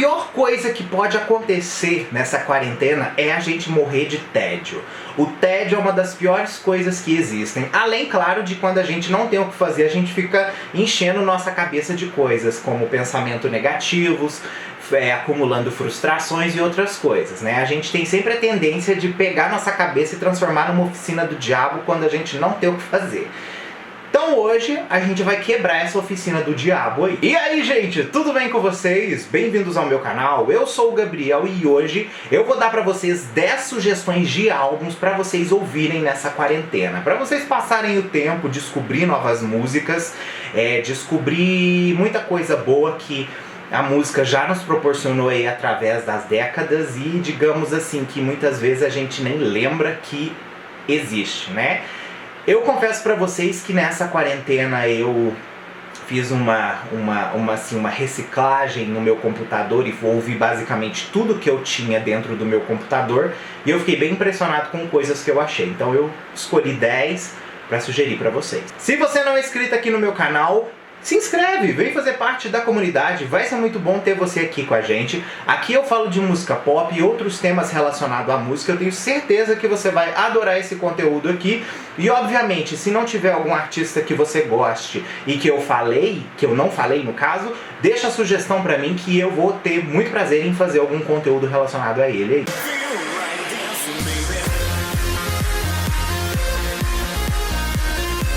pior coisa que pode acontecer nessa quarentena é a gente morrer de tédio. O tédio é uma das piores coisas que existem. Além, claro, de quando a gente não tem o que fazer, a gente fica enchendo nossa cabeça de coisas, como pensamentos negativos, acumulando frustrações e outras coisas, né? A gente tem sempre a tendência de pegar nossa cabeça e transformar numa oficina do diabo quando a gente não tem o que fazer. Então hoje a gente vai quebrar essa oficina do diabo aí. E aí, gente, tudo bem com vocês? Bem-vindos ao meu canal, eu sou o Gabriel e hoje eu vou dar pra vocês 10 sugestões de álbuns pra vocês ouvirem nessa quarentena. Pra vocês passarem o tempo, descobrir novas músicas, descobrir muita coisa boa que a música já nos proporcionou aí através das décadas e digamos assim que muitas vezes a gente nem lembra que existe, né? Eu confesso pra vocês que nessa quarentena eu fiz uma reciclagem no meu computador e ouvi basicamente tudo que eu tinha dentro do meu computador e eu fiquei bem impressionado com coisas que eu achei. Então eu escolhi 10 pra sugerir pra vocês. Se você não é inscrito aqui no meu canal, se inscreve, vem fazer parte da comunidade, vai ser muito bom ter você aqui com a gente. Aqui eu falo de música pop e outros temas relacionados à música, eu tenho certeza que você vai adorar esse conteúdo aqui. E obviamente, se não tiver algum artista que você goste e que eu não falei no caso, deixa a sugestão pra mim que eu vou ter muito prazer em fazer algum conteúdo relacionado a ele aí.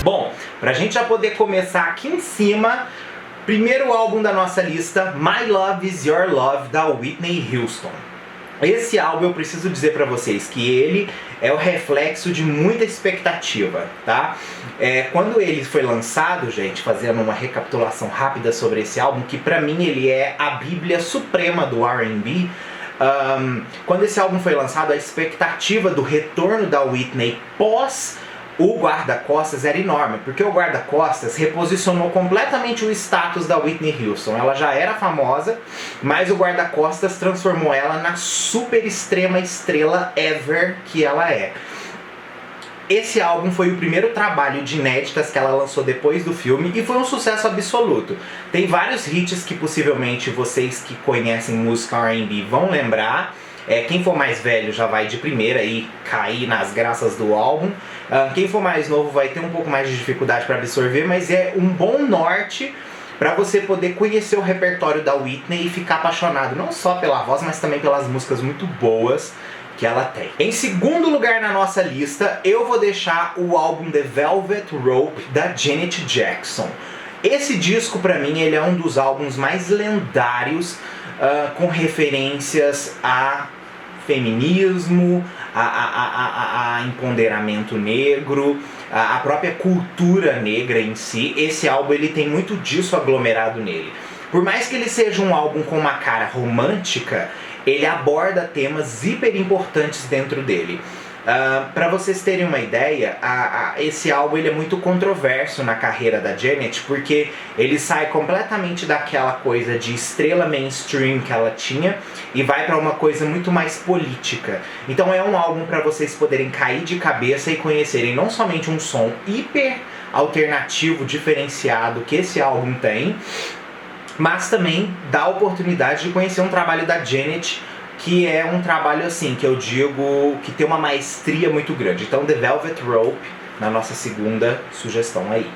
Bom, pra gente já poder começar aqui em cima, primeiro álbum da nossa lista, My Love Is Your Love, da Whitney Houston. Esse álbum eu preciso dizer pra vocês que ele é o reflexo de muita expectativa, tá? Quando ele foi lançado, gente, fazendo uma recapitulação rápida sobre esse álbum, que pra mim ele é a bíblia suprema do R&B, quando esse álbum foi lançado, a expectativa do retorno da Whitney pós o guarda-costas era enorme, porque o guarda-costas reposicionou completamente o status da Whitney Houston. Ela já era famosa, mas o guarda-costas transformou ela na super extrema estrela ever que ela é. Esse álbum foi o primeiro trabalho de inéditas que ela lançou depois do filme e foi um sucesso absoluto. Tem vários hits que possivelmente vocês que conhecem música R&B vão lembrar. Quem for mais velho já vai de primeira e cair nas graças do álbum. Quem for mais novo vai ter um pouco mais de dificuldade para absorver, mas é um bom norte para você poder conhecer o repertório da Whitney e ficar apaixonado não só pela voz, mas também pelas músicas muito boas que ela tem. Em segundo lugar na nossa lista, eu vou deixar o álbum The Velvet Rope, da Janet Jackson. Esse disco, pra mim, ele é um dos álbuns mais lendários, com referências a feminismo, a empoderamento negro, a própria cultura negra em si. Esse álbum ele tem muito disso aglomerado nele. Por mais que ele seja um álbum com uma cara romântica, ele aborda temas hiper importantes dentro dele. Pra vocês terem uma ideia, esse álbum ele é muito controverso na carreira da Janet, porque ele sai completamente daquela coisa de estrela mainstream que ela tinha e vai pra uma coisa muito mais política. Então é um álbum pra vocês poderem cair de cabeça e conhecerem não somente um som hiper alternativo, diferenciado que esse álbum tem, mas também dá a oportunidade de conhecer um trabalho da Janet que é um trabalho assim, que eu digo que tem uma maestria muito grande. Então The Velvet Rope, na nossa segunda sugestão aí.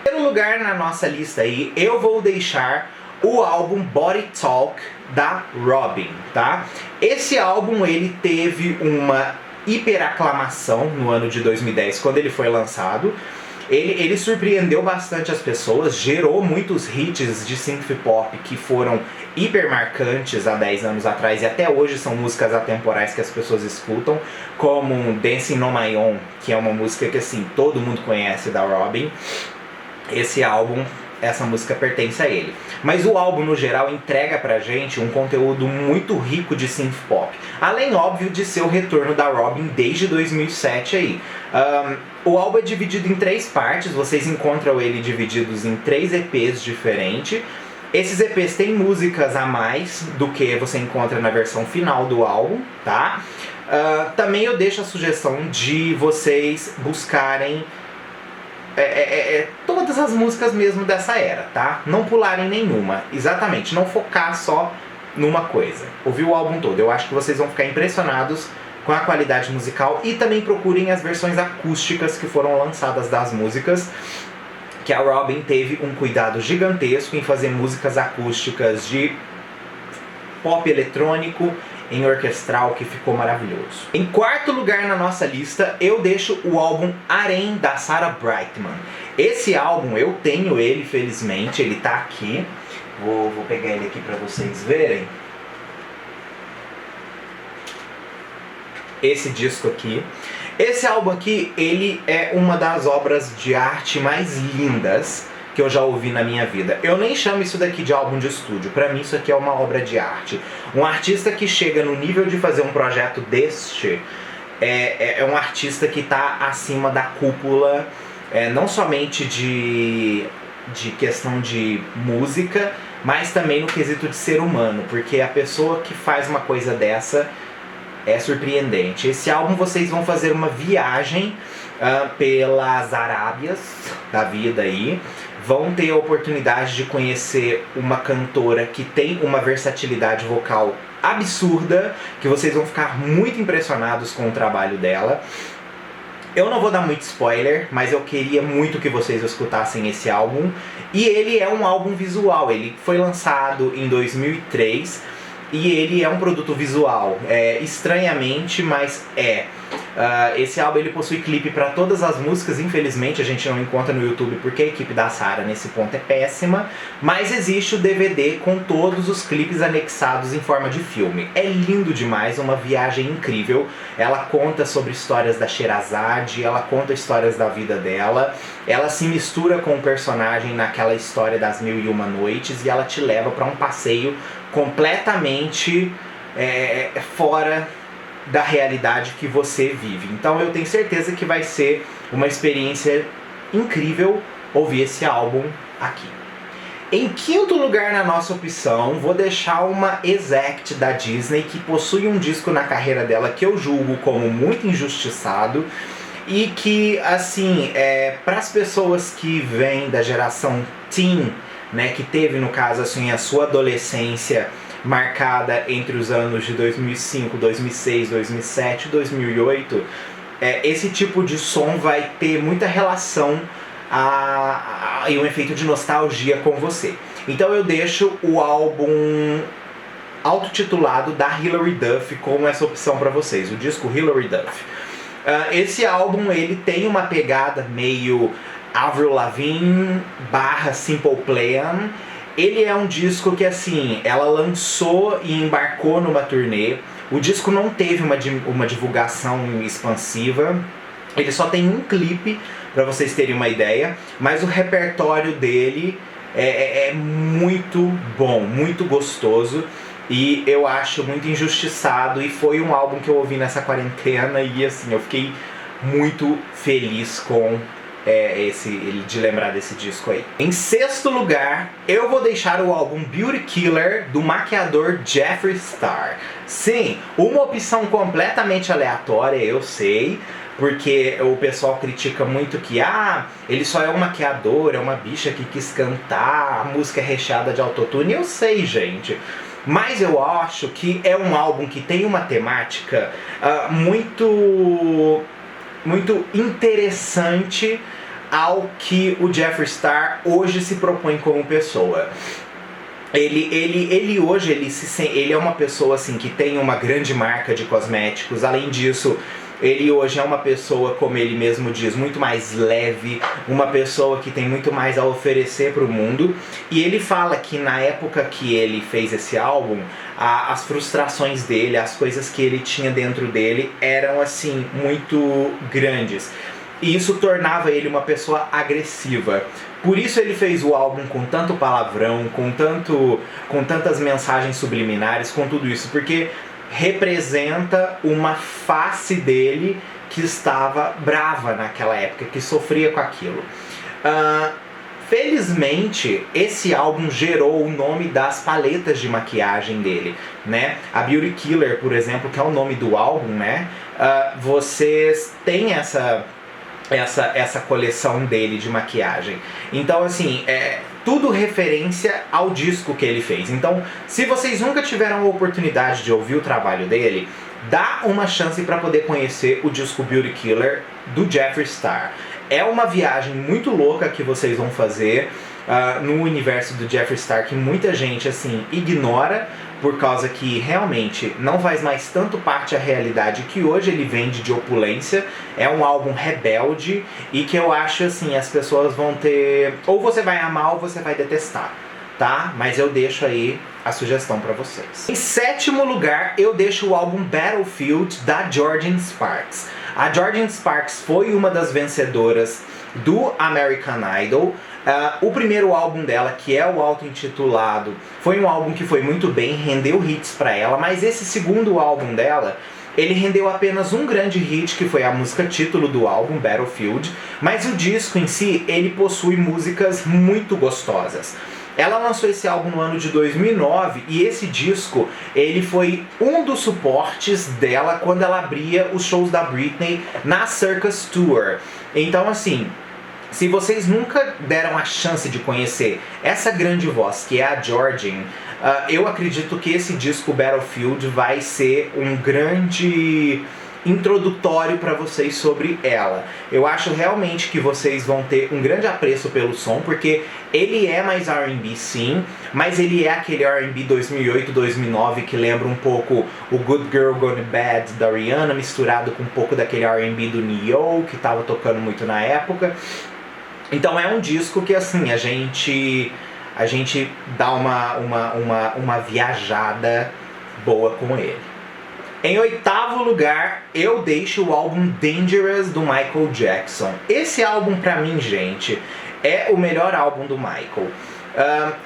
Em primeiro lugar na nossa lista aí, eu vou deixar o álbum Body Talk, da Robyn, tá? Esse álbum ele teve uma hiperaclamação no ano de 2010, quando ele foi lançado. Ele surpreendeu bastante as pessoas, gerou muitos hits de synth pop que foram hiper marcantes há 10 anos atrás e até hoje são músicas atemporais que as pessoas escutam, como Dancing on My Own, que é uma música que assim, todo mundo conhece da Robyn. Esse álbum, essa música pertence a ele. Mas o álbum no geral entrega pra gente um conteúdo muito rico de synth pop. Além, óbvio, de ser o retorno da Robyn desde 2007 aí. O álbum é dividido em 3 partes, vocês encontram ele divididos em 3 EPs diferentes. Esses EPs têm músicas a mais do que você encontra na versão final do álbum, tá? Também eu deixo a sugestão de vocês buscarem todas as músicas mesmo dessa era, tá? Não pularem nenhuma, exatamente, não focar só numa coisa, ouvir o álbum todo. Eu acho que vocês vão ficar impressionados com a qualidade musical, e também procurem as versões acústicas que foram lançadas das músicas, que a Robyn teve um cuidado gigantesco em fazer músicas acústicas de pop eletrônico em orquestral, que ficou maravilhoso. Em quarto lugar na nossa lista, eu deixo o álbum Harem, da Sarah Brightman. Esse álbum eu tenho ele, felizmente, ele tá aqui. Vou pegar ele aqui para vocês verem. Esse disco aqui. Esse álbum aqui, ele é uma das obras de arte mais lindas que eu já ouvi na minha vida. Eu nem chamo isso daqui de álbum de estúdio. Pra mim isso aqui é uma obra de arte. Um artista que chega no nível de fazer um projeto deste é um artista que tá acima da cúpula, não somente de questão de música, mas também no quesito de ser humano, porque a pessoa que faz uma coisa dessa é surpreendente. Esse álbum vocês vão fazer uma viagem pelas Arábias da vida aí. Vão ter a oportunidade de conhecer uma cantora que tem uma versatilidade vocal absurda, que vocês vão ficar muito impressionados com o trabalho dela. Eu não vou dar muito spoiler, mas eu queria muito que vocês escutassem esse álbum. E ele é um álbum visual, ele foi lançado em 2003 e ele é um produto visual, estranhamente, mas esse álbum ele possui clipe para todas as músicas. Infelizmente a gente não encontra no YouTube porque a equipe da Sarah nesse ponto é péssima, mas existe o DVD com todos os clipes anexados em forma de filme. É lindo demais, uma viagem incrível. Ela conta sobre histórias da Sherazade, ela conta histórias da vida dela, ela se mistura com o personagem naquela história das Mil e Uma Noites e ela te leva para um passeio completamente fora da realidade que você vive. Então eu tenho certeza que vai ser uma experiência incrível ouvir esse álbum aqui. Em quinto lugar na nossa opção, vou deixar uma exec da Disney que possui um disco na carreira dela que eu julgo como muito injustiçado e que, assim, para as pessoas que vêm da geração teen, né, que teve, no caso, assim, a sua adolescência marcada entre os anos de 2005, 2006, 2007 e 2008, esse tipo de som vai ter muita relação e um efeito de nostalgia com você. Então eu deixo o álbum autotitulado da Hilary Duff como essa opção para vocês, o disco Hilary Duff. Esse álbum ele tem uma pegada meio Avril Lavigne / Simple Plan. Ele é um disco que, assim, ela lançou e embarcou numa turnê. O disco não teve uma divulgação expansiva. Ele só tem um clipe, para vocês terem uma ideia. Mas o repertório dele é muito bom, muito gostoso. E eu acho muito injustiçado. E foi um álbum que eu ouvi nessa quarentena. E, assim, eu fiquei muito feliz com de lembrar desse disco aí. Em sexto lugar, eu vou deixar o álbum Beauty Killer do maquiador Jeffree Star. Sim, uma opção completamente aleatória, eu sei, porque o pessoal critica muito que ele só é um maquiador, é uma bicha que quis cantar, a música é recheada de autotune. Eu sei, gente, mas eu acho que é um álbum que tem uma temática muito interessante ao que o Jeffree Star hoje se propõe como pessoa. Ele hoje ele é uma pessoa, assim, que tem uma grande marca de cosméticos. Além disso, ele hoje é uma pessoa, como ele mesmo diz, muito mais leve, uma pessoa que tem muito mais a oferecer para o mundo. E ele fala que na época que ele fez esse álbum, as frustrações dele, as coisas que ele tinha dentro dele eram, assim, muito grandes. E isso tornava ele uma pessoa agressiva. Por isso ele fez o álbum com tanto palavrão, com tantas mensagens subliminares, com tudo isso, porque representa uma face dele que estava brava naquela época, que sofria com aquilo. Felizmente, esse álbum gerou o nome das paletas de maquiagem dele, né? A Beauty Killer, por exemplo, que é o nome do álbum, né? Vocês têm essa coleção dele de maquiagem. Então, assim, tudo referência ao disco que ele fez. Então, se vocês nunca tiveram a oportunidade de ouvir o trabalho dele, dá uma chance para poder conhecer o disco Beauty Killer do Jeffree Star. É uma viagem muito louca que vocês vão fazer no universo do Jeffree Star, que muita gente assim ignora, por causa que realmente não faz mais tanto parte da realidade que hoje ele vende de opulência. É um álbum rebelde e que eu acho assim, as pessoas vão ter... ou você vai amar ou você vai detestar, tá? Mas eu deixo aí a sugestão pra vocês. Em sétimo lugar, eu deixo o álbum Battlefield da Jordin Sparks. A Jordin Sparks foi uma das vencedoras do American Idol. O primeiro álbum dela, que é o auto-intitulado, foi um álbum que foi muito bem, rendeu hits pra ela, mas esse segundo álbum dela, ele rendeu apenas um grande hit, que foi a música título do álbum, Battlefield, mas o disco em si, ele possui músicas muito gostosas. Ela lançou esse álbum no ano de 2009 e esse disco, ele foi um dos suportes dela quando ela abria os shows da Britney na Circus Tour. Então assim, se vocês nunca deram a chance de conhecer essa grande voz que é a Jordin, eu acredito que esse disco Battlefield vai ser um grande introdutório para vocês sobre ela. Eu acho realmente que vocês vão ter um grande apreço pelo som, porque ele é mais R&B sim, mas ele é aquele R&B 2008, 2009 que lembra um pouco o Good Girl Gone Bad da Rihanna, misturado com um pouco daquele R&B do Ne-Yo, que tava tocando muito na época. Então é um disco que assim, a gente dá uma viajada boa com ele. Em oitavo lugar, eu deixo o álbum Dangerous do Michael Jackson. Esse álbum pra mim, gente, é o melhor álbum do Michael.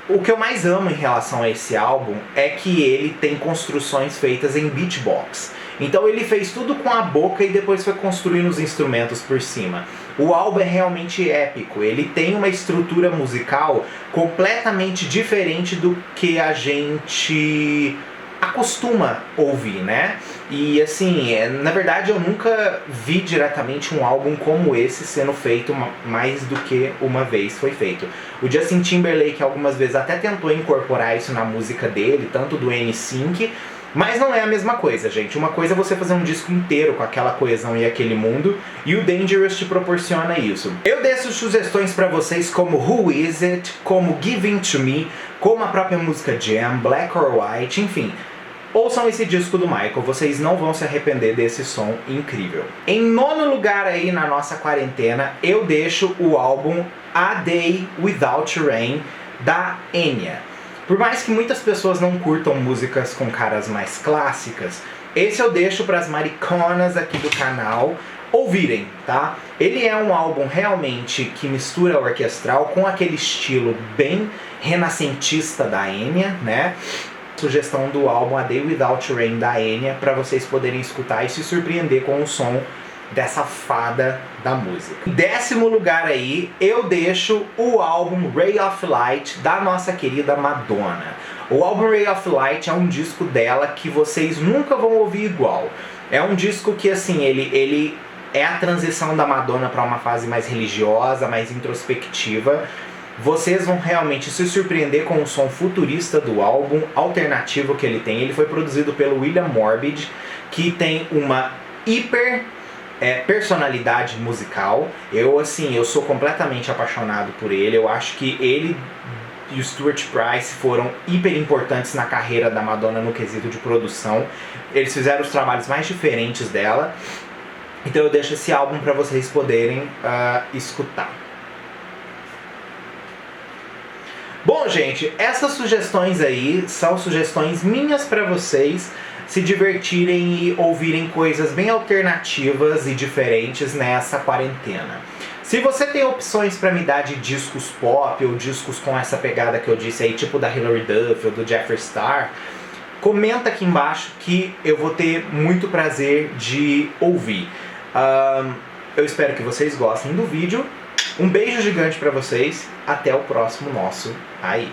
O que eu mais amo em relação a esse álbum é que ele tem construções feitas em beatbox. Então ele fez tudo com a boca e depois foi construindo os instrumentos por cima. O álbum é realmente épico, ele tem uma estrutura musical completamente diferente do que a gente acostuma ouvir, né? E assim, na verdade eu nunca vi diretamente um álbum como esse sendo feito mais do que uma vez foi feito. O Justin Timberlake algumas vezes até tentou incorporar isso na música dele, tanto do NSYNC, mas não é a mesma coisa, gente. Uma coisa é você fazer um disco inteiro com aquela coesão e aquele mundo, e o Dangerous te proporciona isso. Eu deixo sugestões pra vocês como Who Is It, como Giving To Me, como a própria música Jam, Black or White, enfim. Ouçam esse disco do Michael, vocês não vão se arrepender desse som incrível. Em nono lugar aí na nossa quarentena, eu deixo o álbum A Day Without Rain, da Enya. Por mais que muitas pessoas não curtam músicas com caras mais clássicas, esse eu deixo para as mariconas aqui do canal ouvirem, tá? Ele é um álbum realmente que mistura orquestral com aquele estilo bem renascentista da Enya, né? Sugestão do álbum A Day Without Rain da Enya, para vocês poderem escutar e se surpreender com o som dessa fada da música. Em décimo lugar aí, eu deixo o álbum Ray of Light da nossa querida Madonna. O álbum Ray of Light é um disco dela que vocês nunca vão ouvir igual. É um disco que assim, ele é a transição da Madonna para uma fase mais religiosa, mais introspectiva. Vocês vão realmente se surpreender com o som futurista do álbum, alternativo que ele tem. Ele foi produzido pelo William Morbid, que tem uma personalidade musical. Eu sou completamente apaixonado por ele. Eu acho que ele e o Stuart Price foram hiper importantes na carreira da Madonna no quesito de produção. Eles fizeram os trabalhos mais diferentes dela. Então eu deixo esse álbum para vocês poderem escutar. Bom, gente, essas sugestões aí são sugestões minhas para vocês se divertirem e ouvirem coisas bem alternativas e diferentes nessa quarentena. Se você tem opções para me dar de discos pop ou discos com essa pegada que eu disse aí, tipo da Hilary Duff ou do Jeffree Star, comenta aqui embaixo que eu vou ter muito prazer de ouvir. Eu espero que vocês gostem do vídeo. Um beijo gigante para vocês. Até o próximo nosso aí.